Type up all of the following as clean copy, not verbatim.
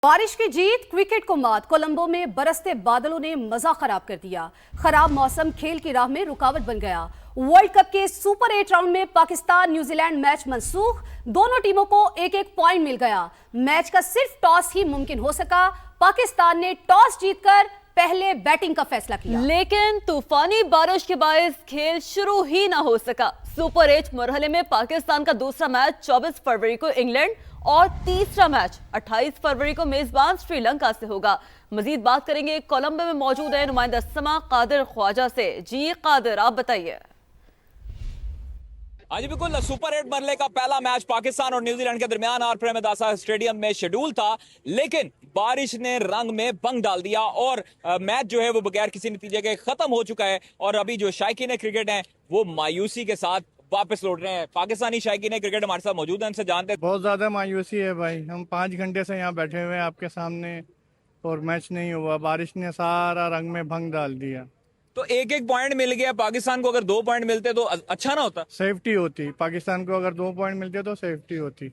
بارش کی جیت، کرکٹ کو مات، کولمبو میں برستے بادلوں نے مزہ خراب کر دیا۔ خراب موسم کھیل کی راہ میں رکاوٹ بن گیا۔ ورلڈ کپ کے سپر 8 راؤنڈ میں پاکستان نیوزی لینڈ میچ منسوخ، دونوں ٹیموں کو ایک ایک پوائنٹ مل گیا۔ میچ کا صرف ٹاس ہی ممکن ہو سکا، پاکستان نے ٹاس جیت کر پہلے بیٹنگ کا فیصلہ کیا، لیکن طوفانی بارش کے باعث کھیل شروع ہی نہ ہو سکا۔ سپر 8 مرحلے میں پاکستان کا دوسرا میچ 24 فروری کو انگلینڈ اور تیسرا میچ 28 فروری کو میزبان سری لنکا سے ہوگا۔ مزید بات کریں گے، کولمبو میں موجود ہے نمائندہ سما قادر خواجہ سے۔ جی قادر، آپ بتائیے۔ جی بالکل، سپر 8 مرحلے کا پہلا میچ پاکستان اور نیوزی لینڈ کے درمیان آر پریم داسا اسٹیڈیم میں شیڈول تھا، لیکن بارش نے رنگ میں بنگ ڈال دیا اور میچ جو ہے وہ بغیر کسی نتیجے کے ختم ہو چکا ہے۔ اور ابھی جو شائقین کرکٹ ہیں وہ مایوسی کے ساتھ واپس لوٹ رہے ہیں۔ پاکستانی شائقین کرکٹ ہمارے ساتھ موجود ہیں، ان سے جانتے ہیں۔ بہت زیادہ مایوسی ہے بھائی، ہم 5 گھنٹے سے یہاں بیٹھے ہوئے ہیں آپ کے سامنے اور میچ نہیں ہوا، بارش نے سارا رنگ میں بھنگ ڈال دیا۔ تو ایک ایک پوائنٹ مل گیا پاکستان کو، اگر 2 پوائنٹ ملتے تو اچھا نہ ہوتا؟ سیفٹی ہوتی پاکستان کو، اگر 2 پوائنٹ ملتے تو سیفٹی ہوتی۔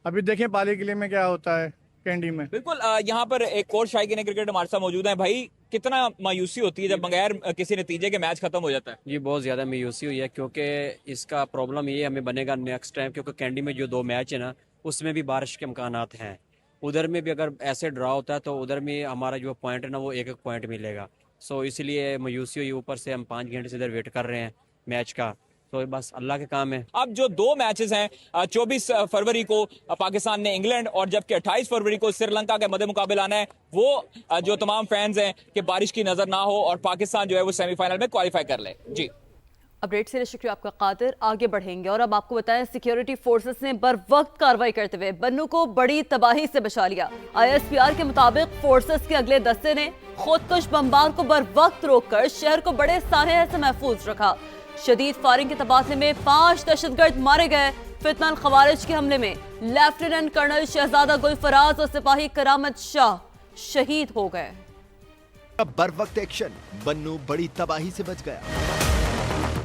ابھی دیکھیں پالی قلعے میں کیا ہوتا ہے، کینڈی میں۔ بالکل، یہاں پر ایک اور شائقین کرکٹ ہمارے ساتھ موجود ہیں۔ بھائی، کتنا مایوسی ہوتی ہے جب بغیر کسی نتیجے کے میچ ختم ہو جاتا ہے؟ جی بہت زیادہ مایوسی ہوئی ہے، کیونکہ اس کا پرابلم یہ ہمیں بنے گا نیکسٹ ٹائم، کیونکہ کینڈی میں جو 2 میچ ہیں نا اس میں بھی بارش کے امکانات ہیں۔ ادھر میں بھی اگر ایسے ڈرا ہوتا ہے تو ادھر میں ہمارا جو پوائنٹ ہے نا وہ ایک ایک پوائنٹ ملے گا۔ سو اس لیے مایوسی ہوئی، اوپر سے ہم 5 گھنٹے سے ادھر ویٹ کر رہے ہیں میچ کا، تو بس اللہ کے کام ہے۔ اب جو 2 میچز ہیں، 24 فروری کو پاکستان نے انگلینڈ اور جبکہ 28 فروری کو سری لنکا کے مد مقابل آنا ہے، وہ جو تمام فینز ہیں کہ بارش کی نظر نہ ہو اور پاکستان جو ہے وہ سیمی فائنل میں کوالیفائی کر لے۔ جی اپڈیٹ سے شکریہ آپ کا قادر۔ آگے بڑھیں گے اور اب آپ کو بتائیں، سیکیورٹی فورسز نے بر وقت کارروائی کرتے ہوئے بنو کو بڑی تباہی سے بچا لیا۔ ISPR کے مطابق فورسز کے اگلے دستے نے خودکش بمبار کو بر وقت روک کر شہر کو بڑے سانحے سے محفوظ رکھا۔ شدید فائرنگ کے تبادلے میں 5 دہشت گرد مارے گئے۔ فتنہ الخوارج کے حملے میں لیفٹیننٹ کرنل شہزادہ گل فراز اور سپاہی کرامت شاہ شہید ہو گئے۔ بر وقت ایکشن، بنو بڑی تباہی سے بچ گیا۔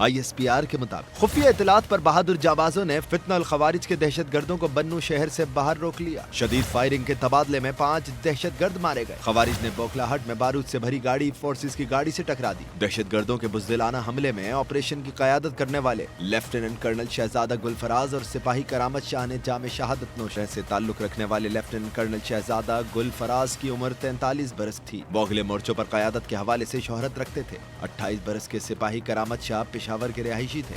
ISPR کے مطابق خفیہ اطلاعات پر بہادر جانبازوں نے فتنہ الخوارج کے دہشت گردوں کو بنو شہر سے باہر روک لیا۔ شدید فائرنگ کے تبادلے میں 5 دہشت گرد مارے گئے۔ خوارج نے بوکلاہٹ میں بارود سے بھری گاڑی فورسز کی گاڑی سے ٹکرا دی۔ دہشت گردوں کے بزدلانہ حملے میں آپریشن کی قیادت کرنے والے لیفٹیننٹ کرنل شہزادہ گل فراز اور سپاہی کرامت شاہ نے جام شہادت نوش ہے۔ سے تعلق رکھنے والے لیفٹیننٹ کرنل شہزادہ گل فراز کی عمر 43 برس تھی، وہ اگلے مورچوں پر قیادت کے حوالے سے شہرت رکھتے تھے۔ 28 برس کے سپاہی کرامت شاہ پشاور کے رہائشی تھے۔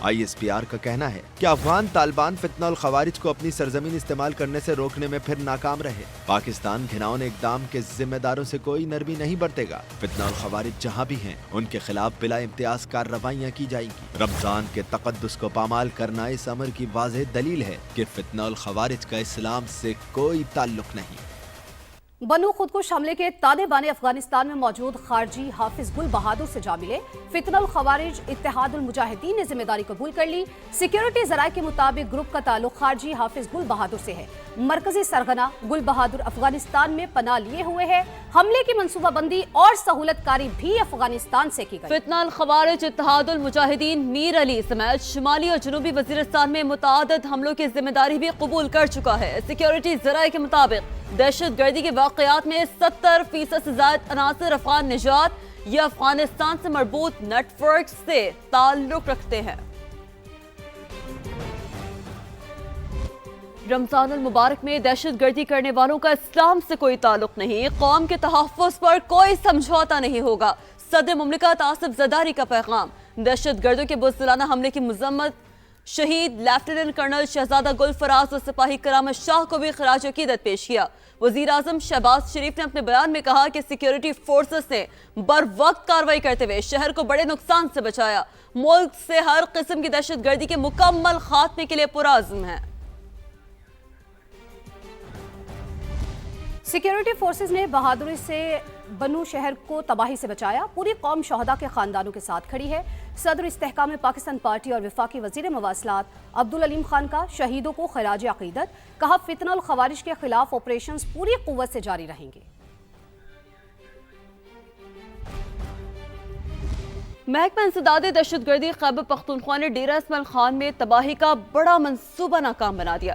ISPR کا کہنا ہے کہ افغان طالبان فتنہ الخوارج کو اپنی سرزمین استعمال کرنے سے روکنے میں پھر ناکام رہے۔ پاکستان گھناؤنے اقدام کے ذمہ داروں سے کوئی نرمی نہیں برتے گا۔ فتنہ الخوارج جہاں بھی ہیں ان کے خلاف بلا امتیاز کارروائیاں کی جائیں گی۔ رمضان کے تقدس کو پامال کرنا اس امر کی واضح دلیل ہے کہ فتنہ الخوارج کا اسلام سے کوئی تعلق نہیں۔ بنو خودکش حملے کے تانے بانے افغانستان میں موجود خارجی حافظ گل بہادر سے جا ملے۔ فتنہ الخوارج اتحاد المجاہدین نے ذمہ داری قبول کر لی۔ سیکیورٹی ذرائع کے مطابق گروپ کا تعلق خارجی حافظ گل بہادر سے ہے۔ مرکزی سرغنہ گل بہادر افغانستان میں پناہ لیے ہوئے ہے۔ حملے کی منصوبہ بندی اور سہولت کاری بھی افغانستان سے کی گئی۔ فتنہ الخوارج اتحاد المجاہدین میر علی سمیت شمالی اور جنوبی وزیرستان میں متعدد حملوں کی ذمہ داری بھی قبول کر چکا ہے۔ سیکیورٹی ذرائع کے مطابق دہشت گردی کے واقعات میں 70% سے زائد عناصر افغان نژاد یا افغانستان سے مربوط نیٹ ورک سے تعلق رکھتے ہیں۔ رمضان المبارک میں دہشت گردی کرنے والوں کا اسلام سے کوئی تعلق نہیں، قوم کے تحفظ پر کوئی سمجھوتا نہیں ہوگا۔ صدر مملکت آصف زرداری کا پیغام۔ دہشت گردوں کے بزدلانہ حملے کی مذمت۔ شہید لیفٹیننٹ کرنل شہزادہ گل فراز اور سپاہی کرامت شاہ کو بھی خراج عقیدت پیش کیا۔ وزیر اعظم شہباز شریف نے اپنے بیان میں کہا کہ سیکیورٹی فورسز نے بر وقت کارروائی کرتے ہوئے شہر کو بڑے نقصان سے بچایا۔ ملک سے ہر قسم کی دہشت گردی کے مکمل خاتمے کے لیے پرعزم ہے۔ سیکیورٹی فورسز نے بہادری سے بنو شہر کو تباہی سے بچایا۔ پوری قوم شہداء کے خاندانوں کے ساتھ کھڑی ہے۔ صدر استحکام پاکستان پارٹی اور وفاقی وزیر مواصلات عبدالعلیم خان کا شہیدوں کو خراج عقیدت، کہا فتنہ الخوارج کے خلاف آپریشنز پوری قوت سے جاری رہیں گے۔ محکمہ انسداد دہشت گردی خیبر پختونخوا نے ڈیرہ اسماعیل خان میں تباہی کا بڑا منصوبہ ناکام بنا دیا۔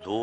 2